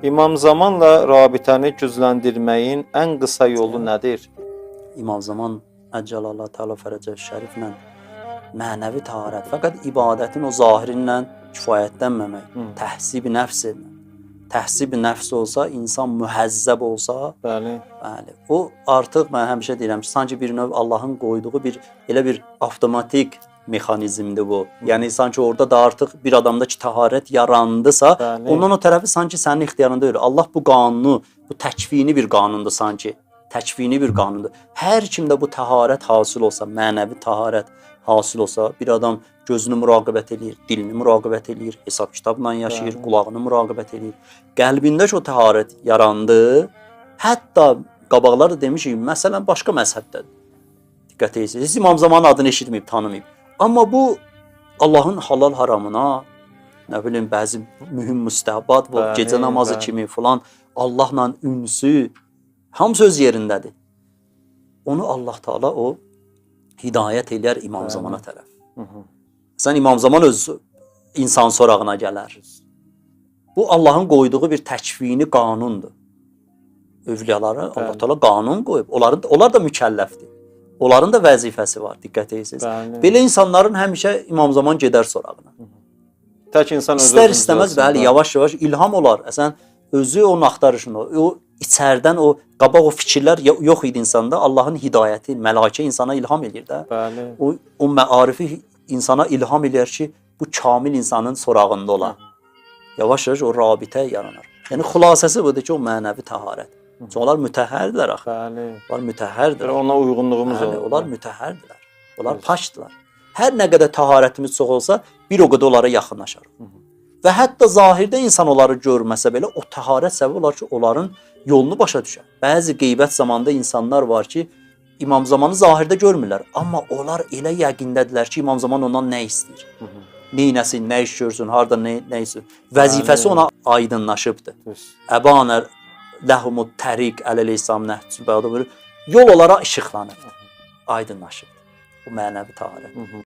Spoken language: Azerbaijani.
İmam Zamanla rabitəni gücləndirməyin ən qısa yolu nədir? İmam Zaman Əcəlallah Teala Fərəcə Şəriflə mənəvi taharət, fəqət ibadətin o zahirinlə kifayətlənməmək, təhsib-i nəfs etmək. Təhsib-i nəfs olsa, insan mühəzzəb olsa, Bəli. o artıq mən həmişə deyirəm ki, sanki bir növ Allahın qoyduğu elə bir avtomatik mexanizmdir bu. Yəni sanki orada da artıq bir adamda ki, taharət yarandısa, Bəli. ondan o tərəfi sanki sənin ixtiyarında deyil. Allah bu qanunu, bu təkvini bir qanundur sanki. Təkvini bir qanundur. Hər kimdə bu taharət hasil olsa, mənəvi taharət hasil olsa, bir adam gözünü müraqibət eləyir, dilini müraqibət eləyir, hesab kitabla yaşayır, qulağını müraqibət eləyir. Qəlbində o taharət yarandı. Hətta qabaqlar da demişik, məsələn başqa məzhəbdədir. Diqqət edirsiniz, İmam Zamanın adını eşitməyib, tanımayıb. Amma bu Allahın halal haramına, nə bilim bəzi mühüm müstəhbat, bu gecə namazı kimi filan, Allahla ünsü hamısı öz yerindədir. Onu Allah Taala o hidayət eləyər İmam Zamana tərəf. Sən İmam Zaman öz insan sorağına gələr. Bu Allahın qoyduğu bir təkvini qanundur. Övliyalara Allah Taala qanun qoyub. Onlar da mükəlləfdir. Onların da vəzifəsi var, diqqət edirsiniz. Belə insanların həmişə İmam Zaman gedər sorağına. Tək insan özü İstər-istəməz bəli, yavaş-yavaş ilham olar. Əsən özü onun axtarışında, o içərdən o qabaq o fikirlər yox idi insanda. Allahın hidayəti, mələkə insana ilham eləyir də. Bəli. O məarifi insana ilham eləyir ki, bu kamil insanın sorağında ola. Yavaş-yavaş o rabitə yaranar. Yəni xülasəsi budur ki, o mənəvi taharət. Çünki onlar mütəhhərdirlər axı. Bəli. Onlar mütəhhərdirlər. Ona uyğunluğumuz olur. Onlar mütəhhərdirlər. Onlar paşdırlar. Hər nə qədər taharətimiz çox olsa, bir o qədər onlara yaxınlaşar. Və hətta zahirdə insan onları görməsə belə, o taharət səbəb olar ki, onların yolunu başa düşər. Bəzi qeybət zamanında insanlar var ki, İmam Zamanı zahirdə görmürlər. Amma onlar elə yəqindədirlər ki, İmam Zaman ondan nə istəyir? Neynəsin, nə iş görsün, harada nə istəyir? Vəzifəsi ona aydınlaşıbdır. Əbanər ləhumut təriq ələl-İslam nəhcül bəyadı buyurur. Yol onlara işıqlanır, aydınlaşır. Bu mənəvi taharət.